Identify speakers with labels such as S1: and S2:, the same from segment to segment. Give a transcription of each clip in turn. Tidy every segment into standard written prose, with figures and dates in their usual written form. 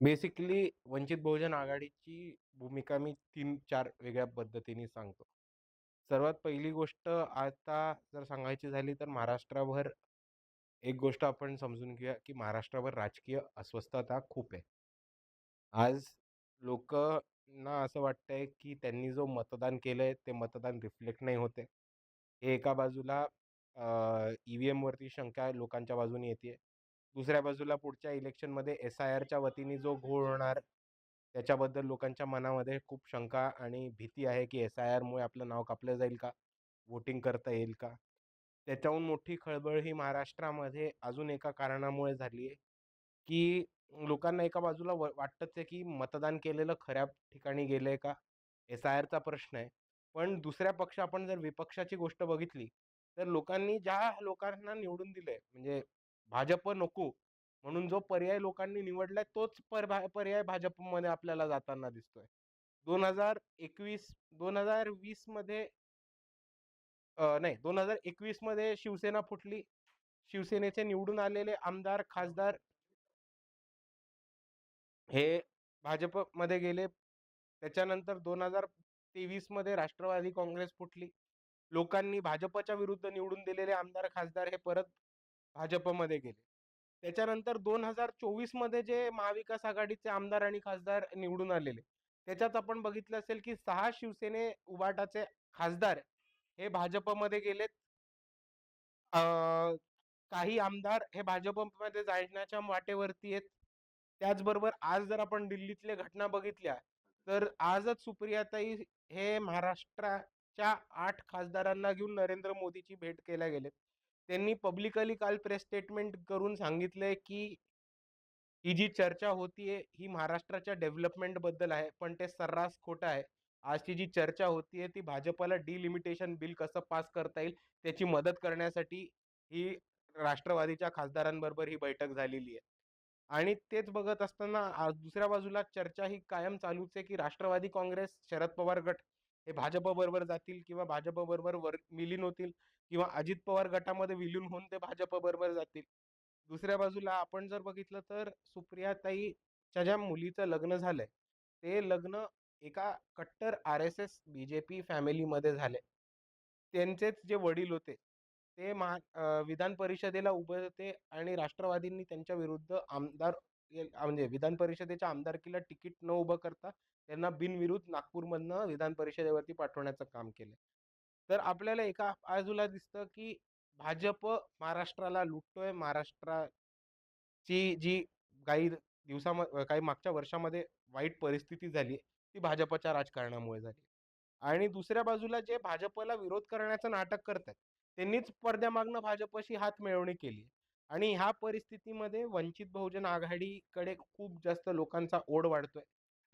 S1: Basically Vanchit Bahujan आघाडीची भूमिका मी 3-4 वेगळ्या पद्धतीने सांगतो. सर्वात पहिली गोष्ट आता जर सांगायची झाली तर महाराष्ट्राभर एक गोष्ट आपण समजून घेऊया, की महाराष्ट्राभर राजकीय अस्वस्थता खूप आहे. आज लोकांना असं वाटतंय, की त्यांनी जो मतदान केलंय ते मतदान रिफ्लेक्ट नाही होत आहे. हे एका बाजूला ई-व्ही-एमवरती शंका लोकांच्या बाजूने येतीये. दुसऱ्या बाजूला पुढच्या इलेक्शनमध्ये एस-आय-आरच्या वतीने जो घोळ होणार, त्याच्याबद्दल लोकांच्या मनामध्ये खूप शंका आणि भीती आहे, की एस-आय-आरमुळे आपलं नाव कापलं जाईल का? वोटिंग करता येईल का? त्याच्याहून मोठी खळबळ ही महाराष्ट्रामध्ये अजून एका कारणामुळे झाली आहे, की लोकांना एका बाजूला वाटतंच आहे, की मतदान केलेलं खऱ्या ठिकाणी गेलंय का? एस-आय-आरचा प्रश्न आहे. पण दुसऱ्या पक्ष आपण जर विपक्षाची गोष्ट बघितली, तर लोकांनी ज्या लोकांना निवडून दिलंय, म्हणजे भाजप नको म्हणून जो पर्याय लोकांनी निवडलाय तोच पर्याय भाजपमध्ये आपल्याला जाताना दिसतोय. 2021 2020 मध्ये नाही 2021 मध्ये शिवसेना फुटली. शिवसेनेचे निवडून आलेले आमदार, खासदार हे भाजपमध्ये गेले. त्याच्यानंतर 2023 मध्ये राष्ट्रवादी काँग्रेस फुटली. लोकांनी भाजपच्या विरुद्ध निवडून दिलेले आमदार, खासदार हे परत भाजपमध्ये गेले. त्याच्यानंतर 2024 मध्ये जे महाविकास आघाडीचे आमदार आणि खासदार निवडून आलेले, त्याच्यात आपण बघितलं असेल की 6 शिवसेने उभाटाचे खासदार हे भाजपमध्ये गेलेत. अ, काही आमदार हे भाजपमध्ये जाण्याच्या वाटेवरती आहेत. त्याचबरोबर आज जर आपण दिल्लीतल्या घटना बघितल्या, तर आजच सुप्रियाताई हे महाराष्ट्राच्या 8 खासदारांना घेऊन नरेंद्र मोदीची भेट केल्या गेलेत. त्यांनी पब्लिकली काल प्रेस स्टेटमेंट करून सांगितलंय, की ही जी चर्चा होतीये, ही महाराष्ट्राच्या डेव्हलपमेंटबद्दल आहे, पण ते सर्रास खोटं आहे. आजची जी चर्चा होतीये, ती भाजपला डिलिमिटेशन बिल कसं पास करता येईल, त्याची मदत करण्यासाठी ही राष्ट्रवादीच्या खासदारांबरोबर ही बैठक झालेली आहे. आणि तेच बघत असताना दुसऱ्या बाजूला चर्चा ही कायम चालूच आहे, की राष्ट्रवादी काँग्रेस, शरद पवार गट हे भाजपबरोबर जातील किंवा भाजपबरोबर विलीन होतील किंवा अजित पवार गटामध्ये विलीन होऊन ते भाजपबरोबर जातील. दुसऱ्या बाजूला आपण जर बघितलं तर सुप्रियाताईच्या ज्या मुलीचं लग्न झालंय, ते लग्न एका कट्टर आर-एस-एस, बी-जे-पी फॅमिलीमध्ये झालंय. त्यांचेच जे वडील होते, ते विधान परिषदेला उभे होते आणि राष्ट्रवादींनी त्यांच्या विरुद्ध म्हणजे विधान परिषदेच्या आमदारकीला तिकीट न उभं करता त्यांना बिनविरोध नागपूरमधनं विधान परिषदेवरती पाठवण्याचं काम केलं. तर आपल्याला एका बाजूला दिसतं, की भाजप महाराष्ट्राला लुटतोय. महाराष्ट्राची जी काही मागच्या वर्षामध्ये वाईट परिस्थिती झाली, ती भाजपच्या राजकारणामुळे झाली. आणि दुसऱ्या बाजूला जे भाजपला विरोध करण्याचं नाटक करतायत, त्यांनीच पडद्यामागनं भाजपशी हातमिळवणी केली. आणि ह्या परिस्थितीमध्ये वंचित बहुजन आघाडीकडे खूप जास्त लोकांचा ओढ वाढतोय.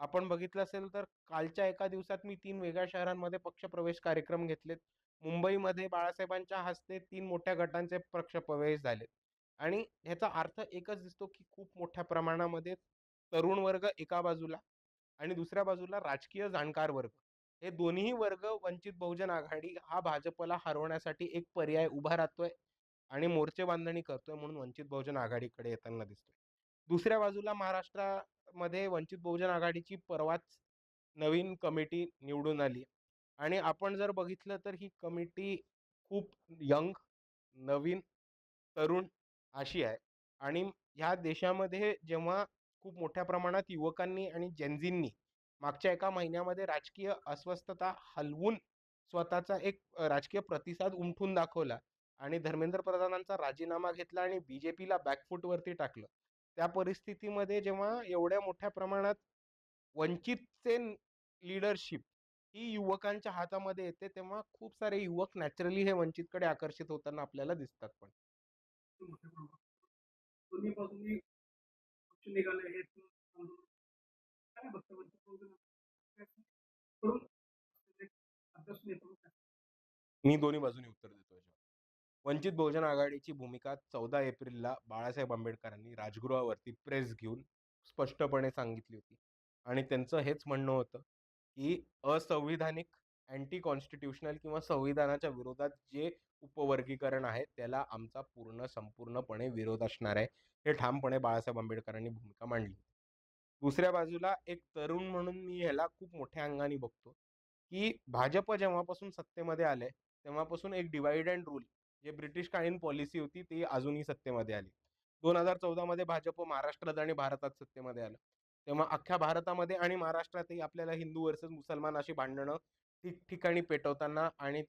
S1: आपण बघितलं असेल तर कालच्या एका दिवसात मी 3 वेगळ्या शहरांमध्ये पक्षप्रवेश कार्यक्रम घेतलेत. मुंबईमध्ये बाळासाहेबांच्या हस्ते 3 मोठ्या गटांचे पक्षप्रवेश झालेत. आणि ह्याचा अर्थ एकच दिसतो, की खूप मोठ्या प्रमाणामध्ये तरुण वर्ग एका बाजूला आणि दुसऱ्या बाजूला राजकीय जाणकार वर्ग. हे दोन्ही वर्ग वंचित बहुजन आघाडी हा भाजपला हरवण्यासाठी एक पर्याय उभा राहतोय आणि मोर्चे बांधणी करतोय म्हणून वंचित बहुजन आघाडीकडे येताना दिसतोय. दुसऱ्या बाजूला महाराष्ट्रामध्ये वंचित बहुजन आघाडीची परवाच नवीन कमिटी निवडून आली आणि आपण जर बघितलं तर ही कमिटी खूप यंग, नवीन, तरुण अशी आहे आणि ह्या देशामध्ये जेव्हा खूप मोठ्या प्रमाणात युवकांनी आणि जेनझींनी मागच्या एका महिन्यामध्ये राजकीय अस्वस्थता हलवून स्वतःचा एक राजकीय प्रतिसाद उमटून दाखवला आणि धर्मेंद्र प्रधानांचा राजीनामा घेतला आणि बीजेपीला बॅकफूटवरती टाकलं. त्या परिस्थितीमध्ये जेव्हा एवढ्या मोठ्या प्रमाणात वंचितचे लीडरशिप ही युवकांच्या हातामध्ये येते, तेव्हा खूप सारे युवक नॅचरली हे वंचितकडे आकर्षित होताना आपल्याला दिसतात पण. दोन्ही बाजूंनी पक्ष निघाले हे काय बघता मी दोन्ही बाजूनी उत्तर देतो याच्यावर. वंचित बहुजन आघाडीची भूमिका 14 एप्रिलला बाळासाहेब आंबेडकरांनी राजगृहावरती प्रेस घेऊन स्पष्टपणे सांगितली होती. आणि त्यांचं हेच म्हणणं होतं, की असंविधानिक, अँटी कॉन्स्टिट्यूशनल किंवा संविधानाच्या विरोधात जे उपवर्गीकरण आहे, त्याला आमचा संपूर्णपणे विरोध असणार आहे. हे ठामपणे बाळासाहेब आंबेडकरांनी भूमिका मांडली. दुसऱ्या बाजूला एक तरुण म्हणून मी ह्याला खूप मोठ्या अंगाने बघतो, की भाजप जेव्हापासून सत्तेमध्ये आले, तेव्हापासून एक डिव्हाइड अँड रूल जे ब्रिटिशकालीन पॉलिसी होती ती अजूनही सत्तेमध्ये आली. 2014 मध्ये भाजप महाराष्ट्रात आणि भारतात सत्तेमध्ये आलं. तेव्हा अख्ख्या भारतामध्ये आणि महाराष्ट्रातही आपल्याला हिंदू वर्सेस मुसलमान अशी भांडणं ठिकठिकाणी पेटवताना आणि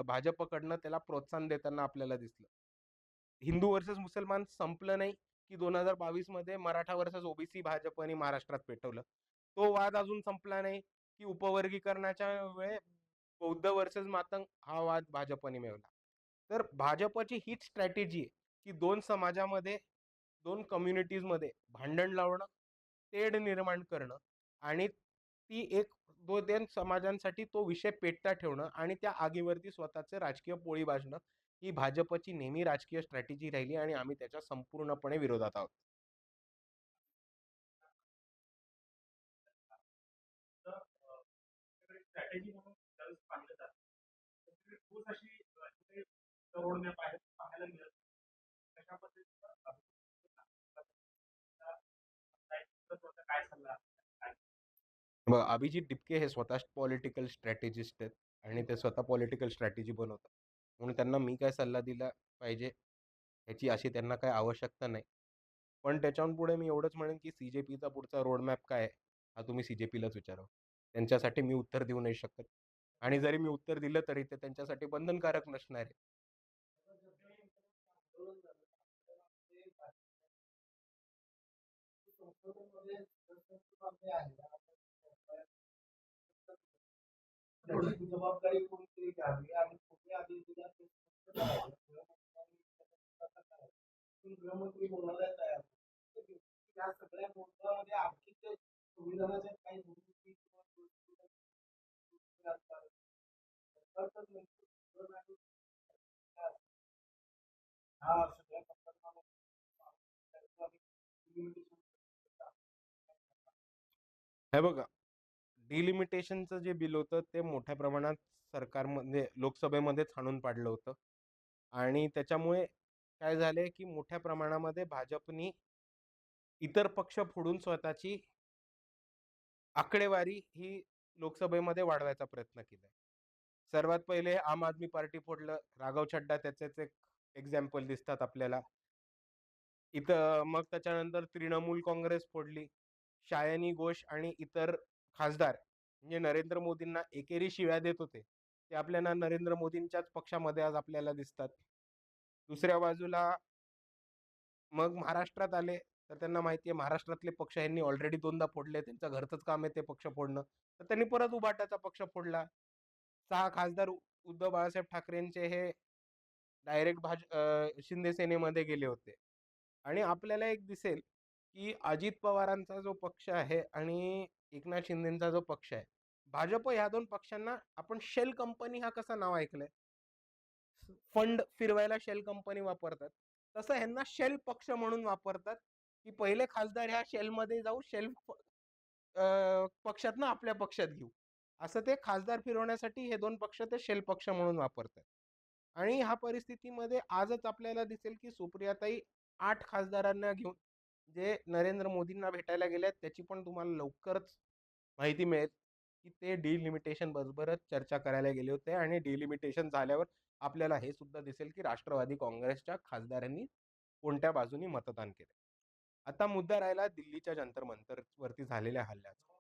S1: भाजपकडनं त्याला प्रोत्साहन देताना आपल्याला दिसलं. हिंदू वर्सेस मुसलमान संपलं नाही, की 2022 मध्ये मराठा वर्सेस ओबीसी भाजपने महाराष्ट्रात पेटवलं. तो वाद अजून संपला नाही, की उपवर्गीकरणाच्या वेळे बौद्ध वर्सेस मातंग हा वाद भाजपने मिळवला. तर भाजपची हीच स्ट्रॅटेजी आहे, की दोन समाजामध्ये, दोन कम्युनिटीजमध्ये भांडण लावणं, तेढ निर्माण करणं आणि ती एक दोन समाजांसाठी तो विषय पेटता ठेवणं आणि त्या आगीवरती स्वतःचे राजकीय पोळी भाजणं ही भाजपची नेहमी राजकीय स्ट्रॅटेजी राहिली आणि आम्ही त्याच्या संपूर्णपणे विरोधात आहोत. स्ट्रॅटेजी म्हणून ज्यावेळेस पाहिलं जातं, तर ठोस अशी कुठे रोड मॅप आहे पाहायला मिळत नाही. कशा पद्धतीचं काय सल्ला काय? बघ, अभिजित डिपके हे स्वतः पॉलिटिकल स्ट्रॅटेजिस्ट आहेत आणि ते स्वतः पॉलिटिकल स्ट्रॅटेजी बनवतात. म्हणून त्यांना मी काय सल्ला दिला पाहिजे ह्याची अशी त्यांना काही आवश्यकता नाही. पण त्याच्याहून पुढे मी एवढंच म्हणेन, की सीजेपीचा पुढचा रोड मॅप काय आहे? हा तुम्ही सीजेपीलाच विचारावं. त्यांच्यासाठी मी उत्तर देऊ नाही शकत. आणि जरी मी उत्तर दिलं तरी ते त्यांच्यासाठी बंधनकारक नसणार आहे. जबाबदारी कोणीतरी घ्यावी आणि कुठे आधी गृहमंत्री बोलायला तयार या सगळ्या मुद्द्यामध्ये आणखी ते संविधानाच्या काही गोष्टी किंवा गोष्टी असतात. हा सगळ्या हे बघा, डिलिमिटेशनचं जे बिल होतं ते मोठ्या प्रमाणात सरकारमध्ये लोकसभेमध्येच हाणून पाडलं होतं आणि त्याच्यामुळे काय झालंय की मोठ्या प्रमाणामध्ये भाजपनी इतर पक्ष फोडून स्वतःची आकडेवारी ही लोकसभेमध्ये वाढवायचा प्रयत्न केलाय. सर्वात पहिले आम आदमी पार्टी फोडलं. राघव छड्डा त्याचेच एक एक्झाम्पल दिसतात आपल्याला. इथं मग त्याच्यानंतर तृणमूल काँग्रेस फोडली. शायनी घोष आणि इतर खासदार म्हणजे नरेंद्र मोदींना एकेरी शिव्या देत होते. ते आपल्याला नरेंद्र मोदींच्याच पक्षामध्ये आज आपल्याला दिसतात. दुसऱ्या बाजूला मग महाराष्ट्रात आले, तर त्यांना माहिती आहे महाराष्ट्रातले पक्ष यांनी ऑलरेडी 2दा फोडले. त्यांचं घरचंच काम आहे ते पक्ष फोडणं. तर त्यांनी परत उभाटाचा पक्ष फोडला. 6 खासदार उद्धव बाळासाहेब ठाकरेंचे हे डायरेक्ट शिंदे सेनेमध्ये गेले होते. आणि आपल्याला एक दिसेल, की अजित पवारांचा जो पक्ष आहे आणि एकनाथ शिंदेचा जो पक्ष आहे, भाजप ह्या 2 पक्षांना आपण शेल कंपनी हा कसा नाव ऐकलंय? फंड फिरवायला शेल कंपनी वापरतात. तसं ह्यांना शेल पक्ष म्हणून वापरतात, की पहिले खासदार ह्या शेलमध्ये जाऊ शेल पक्षातनं आपल्या पक्षात घेऊ. असं ते खासदार फिरवण्यासाठी हे 2 पक्ष ते शेल पक्ष म्हणून वापरतात. आणि ह्या परिस्थितीमध्ये आजच आपल्याला दिसेल, की सुप्रियाताई 8 खासदारांना घेऊन जे नरेंद्र मोदींना भेटायला गेलेत त्याची पण तुम्हाला लवकरच माहिती मिळेल, की ते डिलिमिटेशन बरोबरच चर्चा करायला गेले होते आणि डिलिमिटेशन झाल्यावर आपल्याला हे सुद्धा दिसेल, की राष्ट्रवादी काँग्रेसच्या खासदारांनी कोणत्या बाजूनी मतदान केलं. आता मुद्दा राहिला दिल्लीच्या जंतर मंतरवरती झालेल्या हल्ल्याचा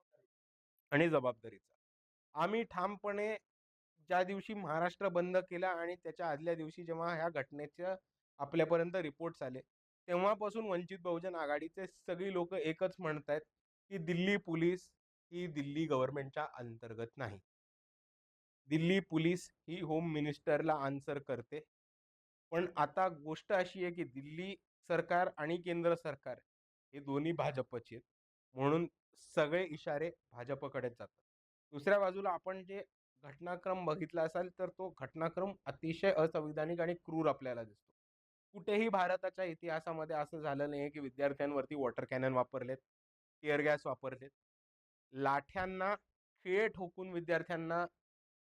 S1: आणि जबाबदारीचा. आम्ही ठामपणे ज्या दिवशी महाराष्ट्र बंद केला आणि त्याच्या आदल्या दिवशी जेव्हा ह्या घटनेच्या आपल्यापर्यंत रिपोर्ट्स आले, तेव्हापासून वंचित बहुजन आघाडीचे सगळी लोक एकच म्हणतायत, की दिल्ली पोलीस ही दिल्ली गव्हर्नमेंटच्या अंतर्गत नाही. दिल्ली पोलीस ही होम मिनिस्टरला आन्सर करते. पण आता गोष्ट अशी आहे, की दिल्ली सरकार आणि केंद्र सरकार हे दोन्ही भाजपचे आहेत. म्हणून सगळे इशारे भाजपकडेच जातात. दुसऱ्या बाजूला आपण जे घटनाक्रम बघितला असाल, तर तो घटनाक्रम अतिशय असंविधानिक आणि क्रूर आपल्याला दिसतो. कुठेही भारताच्या इतिहासामध्ये असं झालं नाहीये, की विद्यार्थ्यांवरती वॉटर कॅनन वापरलेत, टिअर गॅस वापरलेत. लाठ्यांना खिळे ठोकून विद्यार्थ्यांना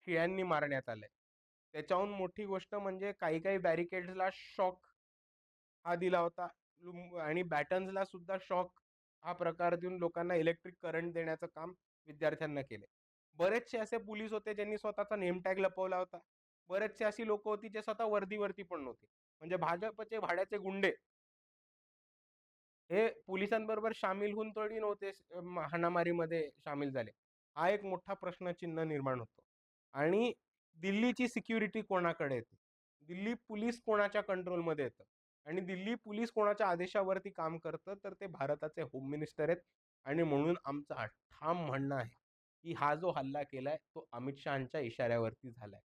S1: खिळ्यांनी मारण्यात आलंय. त्याच्याहून मोठी गोष्ट म्हणजे काही काही बॅरिकेड्सला शॉक हा दिला होता आणि बॅटन्सला सुद्धा शॉक हा प्रकार देऊन लोकांना इलेक्ट्रिक करंट देण्याचं काम विद्यार्थ्यांना केले. बरेचसे असे पोलीस होते ज्यांनी स्वतःचा नेम टॅग लपवला होता. बरेचसे अशी लोक होती जे स्वतः वर्दीवरती पण नव्हते. म्हणजे भाजपचे भाड्याचे गुंडे हे पोलिसांबरोबर शामील होऊन थोडी नव्हते हाणामारीमध्ये शामील झाले. हा एक मोठा प्रश्नचिन्ह निर्माण होतो. आणि दिल्लीची सिक्युरिटी कोणाकडे येते? दिल्ली पोलीस कोणाच्या कंट्रोलमध्ये येतं? आणि दिल्ली पोलीस कोणाच्या आदेशावरती काम करतं? तर ते भारताचे होम मिनिस्टर आहेत. आणि म्हणून आमचं ठाम म्हणणं आहे, की हा जो हल्ला केलाय तो अमित शहांच्या इशाऱ्यावरती झालाय.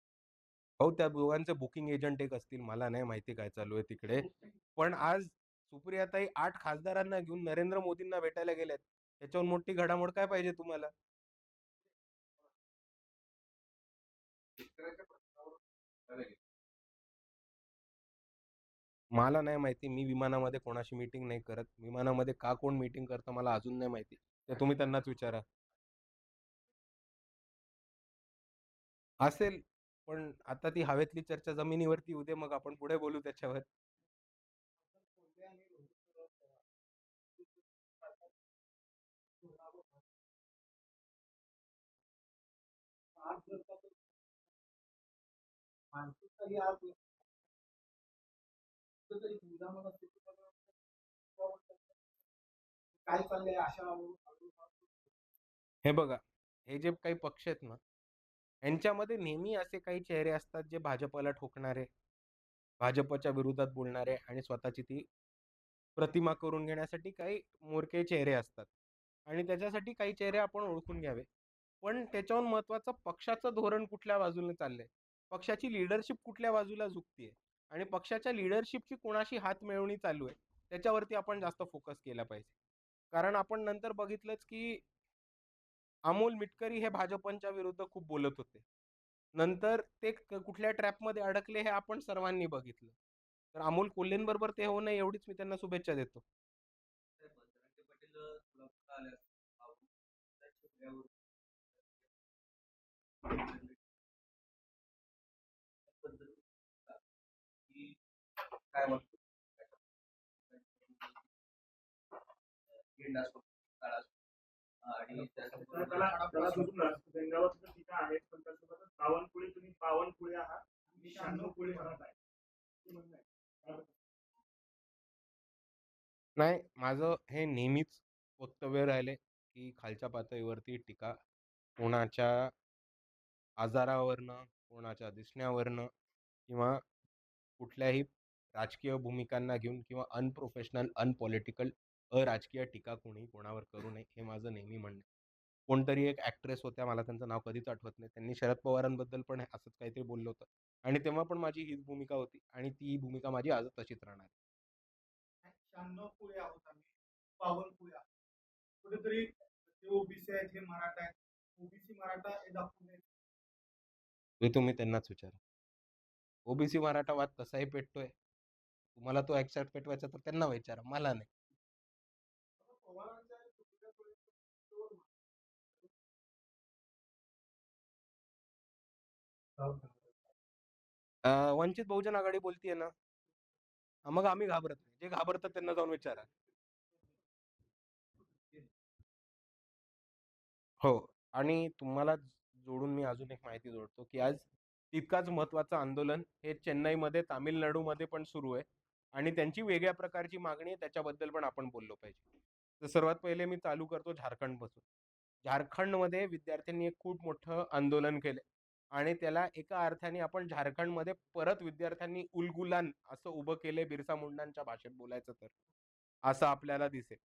S1: हो, त्या दोघांचे बुकिंग एजंट एक असतील. मला नाही माहिती काय चालू आहे तिकडे. पण आज सुप्रियाताई 8 खासदारांना घेऊन नरेंद्र मोदींना भेटायला गेल्यात. त्याच्याहून मोठी घडामोड काय पाहिजे तुम्हाला? मला नाही माहिती. मी विमानामध्ये कोणाशी मीटिंग नाही करत. विमानामध्ये का कोण मीटिंग करतं मला अजून नाही माहिती. ते तुम्ही त्यांनाच विचारा. असेल, पण आता ती हवेतली चर्चा जमिनीवरती येऊ दे, मग आपण पुढे बोलू त्याच्यावर. हे बघा, हे जे काही पक्ष आहेत ना, यांच्यामध्ये नेहमी असे काही चेहरे असतात जे भाजपला ठोकणारे, भाजपच्या विरोधात बोलणारे आणि स्वतःची ती प्रतिमा करून घेण्यासाठी काही मोरके चेहरे असतात. आणि त्याच्यासाठी काही चेहरे आपण ओळखून घ्यावे. पण त्याच्याहून महत्वाचं पक्षाचं धोरण कुठल्या बाजूने चाललंय, पक्षाची लिडरशिप कुठल्या बाजूला झुकतीये आणि पक्षाच्या लिडरशिपची कोणाशी हात मिळवणी चालू आहे, त्याच्यावरती आपण जास्त फोकस केला पाहिजे. कारण आपण नंतर बघितलंच की अमोल मिटकरी हे भाजपच्या विरुद्ध खूप बोलत होते. नंतर ते कुठल्या ट्रॅपमध्ये अडकले हे आपण सर्वांनी बघितलं. तर अमोल कोल्हेंबरोबर ते होऊ नये एवढीच मी त्यांना शुभेच्छा देतो. नाही, माझं हे नेहमीच वक्तव्य राहिले की खालच्या पातळीवरती टीका कोणाच्या आजारावरनं, कोणाच्या दिसण्यावरनं किंवा कुठल्याही राजकीय भूमिकांना घेऊन किंवा अनप्रोफेशनल, अनपॉलिटिकल, अराजकीय टीका कोणी कोणावर करू नये, हे माझं नेहमी म्हणणं आहे. कोणतरी एक ॲक्ट्रेस होत्या, मला त्यांचं नाव कधीच आठवत नाही. त्यांनी शरद पवारांबद्दल पण असंच काहीतरी बोललं होतं आणि तेव्हा पण माझी हीच भूमिका होती आणि ती भूमिका माझी आजच तशीच राहणार आहे. हे तुम्ही त्यांनाच विचारा. ओबीसी मराठा वाद कसाही पेटतोय. तुम्हाला तो एक्सेप्ट पेटवायचा तर त्यांना विचारा, मला नाही. वंचित बहुजन आघाडी बोलतीये ना, मग आम्ही घाबरत नाही. जे घाबरतात त्यांना जाऊन विचारा. हो. आणि तुम्हाला जोडून मी अजून एक माहिती जोडतो, की आज तितकाच महत्त्वाचं आंदोलन हे चेन्नईमध्ये, तामिळनाडूमध्ये पण सुरू आहे आणि त्यांची वेगळ्या प्रकारची मागणी आहे, त्याच्याबद्दल पण आपण बोललो पाहिजे. तर सर्वात पहिले मी चालू करतो झारखंडपासून. झारखंडमध्ये विद्यार्थ्यांनी एक खूप मोठं आंदोलन केलं आणि त्याला एका अर्थाने आपण झारखंडमध्ये परत विद्यार्थ्यांनी उलगुलान असं उभं केलंय बिरसा मुंडांच्या भाषेत बोलायचं तर. असं आपल्याला दिसेल.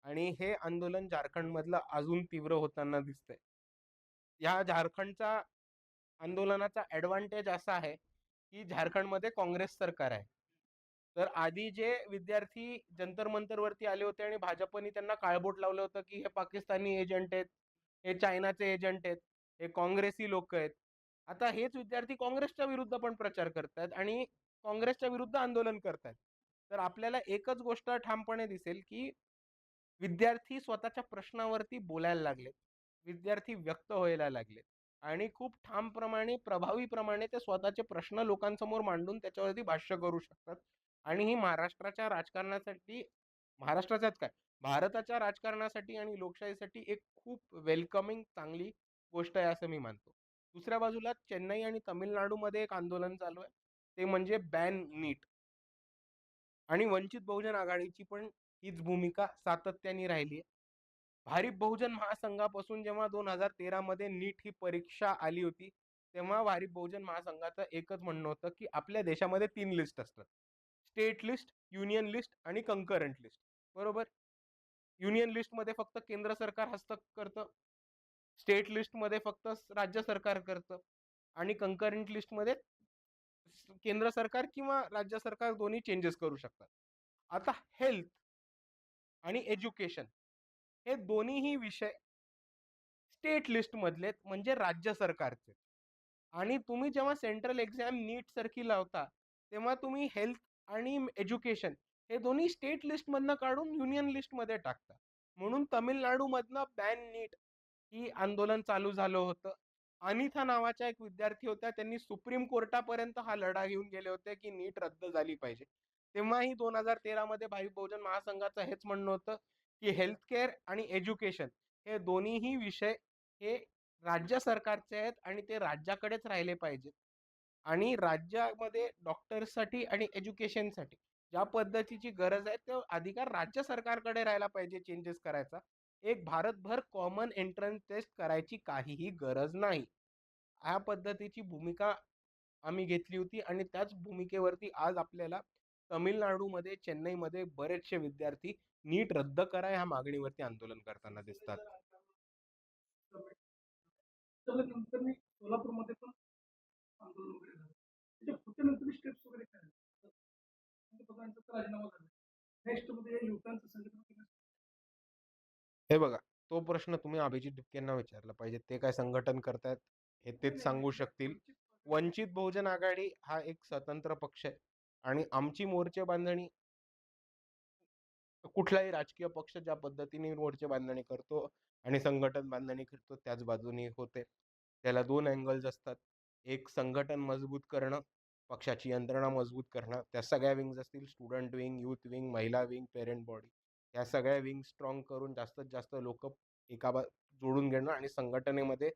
S1: आणि हे आंदोलन झारखंडमधलं अजून तीव्र होताना दिसतंय. या झारखंडचा आंदोलनाचा ॲडव्हांटेज असा आहे, की झारखंडमध्ये काँग्रेस सरकार आहे. तर आधी जे विद्यार्थी जंतर मंतरवरती आले होते आणि भाजपने त्यांना काळबोट लावलं होतं, की हे पाकिस्तानी एजंट आहेत, हे चायनाचे एजंट आहेत, हे काँग्रेसी लोक आहेत. आता हेच विद्यार्थी काँग्रेसच्या विरुद्ध पण प्रचार करतायत आणि काँग्रेसच्या विरुद्ध आंदोलन करतायत. तर आपल्याला एकच गोष्ट ठामपणे दिसेल, की विद्यार्थी स्वतःच्या प्रश्नावरती बोलायला लागलेत. विद्यार्थी व्यक्त व्हायला लागलेत आणि खूप ठामप्रमाणे, प्रभावीप्रमाणे ते स्वतःचे प्रश्न लोकांसमोर मांडून त्याच्यावरती भाष्य करू शकतात. आणि ही महाराष्ट्राच्या राजकारणासाठी महाराष्ट्राच्याच काय, भारताच्या राजकारणासाठी आणि लोकशाहीसाठी एक खूप वेलकमिंग चांगली गोष्ट आहे असं मी मानतो. दुसऱ्या बाजूला चेन्नई आणि तामिळनाडूमध्ये एक आंदोलन चालू आहे, ते म्हणजे बॅन नीट. आणि वंचित बहुजन आघाडीची पण हीच भूमिका सातत्याने राहिली आहे. भारिप बहुजन महासंघापासून जेव्हा 2013 मध्ये नीट ही परीक्षा आली होती, तेव्हा भारिप बहुजन महासंघाचं एकच म्हणणं होतं की आपल्या देशामध्ये 3 लिस्ट असतात: स्टेट लिस्ट, युनियन लिस्ट आणि कंकरंट लिस्ट. बरोबर? युनियन लिस्ट मध्ये फक्त केंद्र सरकार हस्तक्षेप करतं, स्टेट लिस्ट मध्ये फक्त राज्य सरकार करतं, आणि कंकरंट लिस्ट मध्ये केंद्र सरकार किंवा राज्य सरकार दोन्ही चेंजेस करू शकतात. आता हेल्थ आणि एज्युकेशन हे दोन्हीही विषय स्टेट लिस्ट मधले, म्हणजे राज्य सरकारचे. आणि तुम्ही जेव्हा सेंट्रल एक्झाम नीट सारखी लावता, तेव्हा तुम्ही हेल्थ आणि एज्युकेशन हे दोन्ही स्टेट लिस्ट मधनं काढून युनियन लिस्ट मध्ये टाकता. म्हणून तमिळनाडू मधनं बॅन नीट ही आंदोलन चालू झालं होतं. अनिथा नावाच्या एक विद्यार्थी होत्या, त्यांनी सुप्रीम कोर्टापर्यंत हा लढा घेऊन गेले होते की नीट रद्द झाली पाहिजे. तेव्हाही 2013 मध्ये भाविक बहुजन महासंघाचं हेच म्हणणं होतं की हेल्थ केअर आणि एज्युकेशन हे दोन्हीही विषय हे राज्य सरकारचे आहेत आणि ते राज्याकडेच राहिले पाहिजेत. आणि राज्यामध्ये डॉक्टर्ससाठी आणि एज्युकेशनसाठी ज्या पद्धतीची गरज आहे तो अधिकार राज्य सरकारकडे राहायला पाहिजे चेंजेस करायचा. एक भारतभर कॉमन एंट्रन्स टेस्ट करायची काहीही गरज नाही. ह्या पद्धतीची भूमिका आम्ही घेतली होती आणि त्याच भूमिकेवरती आज आपल्याला तमिळनाडूमध्ये, चेन्नईमध्ये बरेचसे विद्यार्थी नीट रद्द करा ह्या मागणीवरती आंदोलन करताना दिसतात. नंतर मी सोलापूरमध्ये पण आंदोलन वगैरे झालं. त्याच्या पुढच्या नंतर स्टेप्स वगैरे काय पंतप्रधानांचा राजीनामा झाला. नेक्स्ट मध्ये युवकांचं संघटन. हे बघा, तो प्रश्न तुम्ही अभिजित दुबकेंना विचारला पाहिजे. ते काय संघटन करतायत हे तेच सांगू शकतील. वंचित बहुजन आघाडी हा एक स्वतंत्र पक्ष आहे आणि आमची मोर्चे बांधणी कुठलाही राजकीय पक्ष ज्या पद्धतीने मोर्चे बांधणी करतो आणि संघटन बांधणी करतो त्याच बाजूने होते. त्याला दोन अँगल्स असतात. एक संघटन मजबूत करणं, पक्षाची यंत्रणा मजबूत करणं, त्या सगळ्या विंग्स असतील: स्टुडंट विंग, युथ विंग, महिला विंग, पेरेंट बॉडी. या सगळ्या विंग स्ट्रॉंग करून जास्तीत जास्त लोक जोडून घेणं आणि संघटनेमध्ये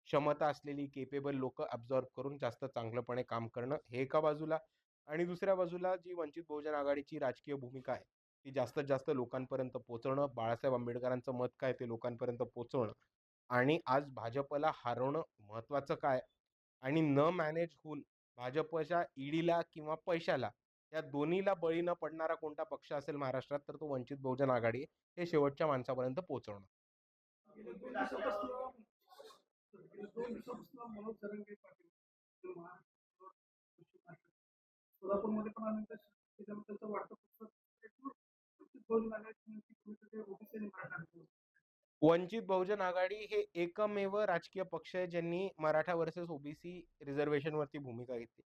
S1: क्षमता असलेली केपेबल लोक अब्झॉर्ब करून जास्त चांगलंपणे काम करणं, हे एका बाजूला. आणि दुसऱ्या बाजूला जी वंचित बहुजन आघाडीची राजकीय भूमिका आहे ती जास्तीत जास्त लोकांपर्यंत पोहोचवणं, बाळासाहेब आंबेडकरांचं मत काय ते लोकांपर्यंत पोहोचवणं. आणि आज भाजपला हरवणं महत्वाचं काय आणि न मॅनेज होऊन भाजपच्या ईडीला किंवा पैशाला या दोन्हीला बळी न पडणारा कोणता पक्ष असेल महाराष्ट्रात तर तो वंचित बहुजन आघाडी हे शेवटच्या माणसापर्यंत पोहोचवणं. सोलापूरमध्ये पण आम्ही त्याच्याबद्दलचं वाटतं. वंचित बहुजन आघाडी हे एकमेव राजकीय पक्ष आहे ज्यांनी मराठा वर्सेस ओबीसी रिझर्वेशन वरती भूमिका घेतली.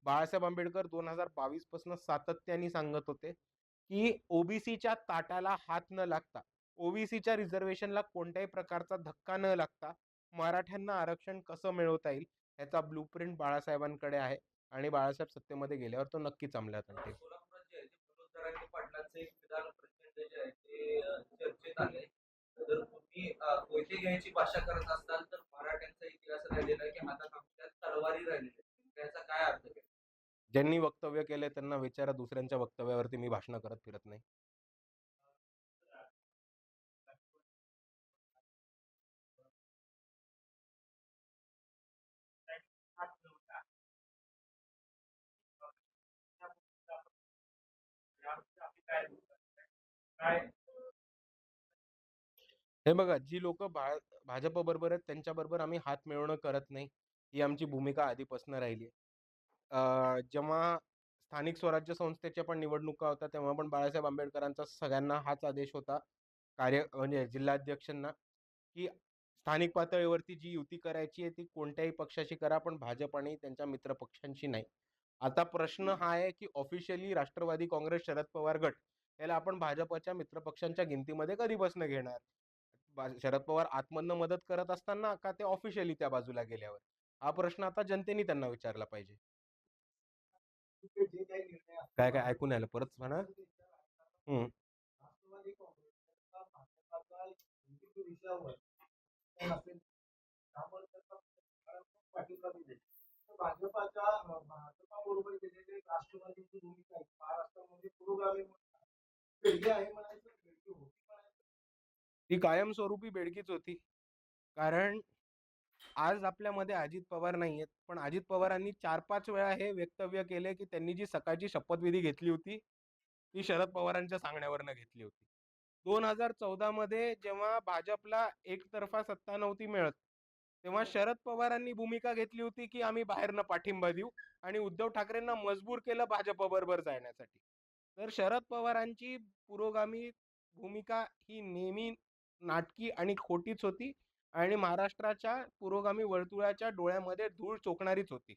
S1: बाळासाहेब आंबेडकर 2022 पासून सातत्याने सांगत होते की ओबीसीच्या ताटाला हात न लागता, ओबीसीच्या रिझर्वेशनला कोणत्याही प्रकारचा धक्का न लागता मराठ्यांना आरक्षण कसं मिळवता येईल याचा ब्लूप्रिंट बाळासाहेबांकडे आहे आणि बाळासाहेब सत्तेमध्ये गेल्यावर तो नक्कीच अंमलात आणतील. पाटलांचे एक विधान प्रचंड जे आहे ते चर्चेत आले. जर तुम्ही कोयते घ्यायची भाषा करत असाल तर मराठ्यांचा इतिहास राहिलेला आहे की हातात आमच्या तलवारी राहिलेल्या त्याचा काय अर्थ केला? ज्यांनी वक्तव्य केले त्यांना विचारा, दुसऱ्यांच्या वक्तव्यावरती मी भाषण करत फिरत नाही. हे बघा, जी लोक भाजप बरोबर आहेत त्यांच्या बरोबर आम्ही हात मिळवणं करत नाही, ही आमची भूमिका आधीपासून राहिली. जेव्हा स्थानिक स्वराज्य संस्थेच्या पण निवडणुका होत्या तेव्हा पण बाळासाहेब आंबेडकरांचा सगळ्यांना हाच आदेश होता, म्हणजे जिल्हाध्यक्षांना, की स्थानिक पातळीवरती जी युती करायची आहे ती कोणत्याही पक्षाशी करा पण भाजप आणि त्यांच्या मित्र पक्षांशी नाही. आता प्रश्न हा आहे की ऑफिशियली राष्ट्रवादी काँग्रेस, शरद पवार गट याला आपण भाजपच्या मित्रपक्षांच्या गिनतीमध्ये कधीपासून घेणार? शरद पवार आतमधनं मदत करत असताना का ते ऑफिशियली त्या बाजूला गेल्यावर? हा प्रश्न आता जनतेने त्यांना विचारला पाहिजे. काय काय ऐकून आलं परत म्हणा. ही कायमस्वरूपी बेडकीच होती. कारण आज आपल्यामध्ये अजित पवार नाहीयेत, पण अजित पवारांनी 4-5 वेळा हे वक्तव्य केले, की त्यांनी जी सकाळची शपथविधी घेतली होती, ती शरद पवारांच्या सांगण्यावरनं घेतली होती. 2014 मध्ये जेव्हा भाजपला एकतर्फा सत्ता नव्हती मिळत, तेव्हा शरद पवारांनी भूमिका घेतली होती, की आम्ही बाहेरनं पाठिंबा देऊ आणि उद्धव ठाकरेंना मजबूर केलं भाजपबरोबर जाण्यासाठी. तर शरद पवारांची पुरोगामी भूमिका ही नेहमी नाटकी आणि खोटीच होती आणि महाराष्ट्राच्या पुरोगामी वर्तुळाच्या डोळ्यामध्ये धूळ चोखणारीच होती.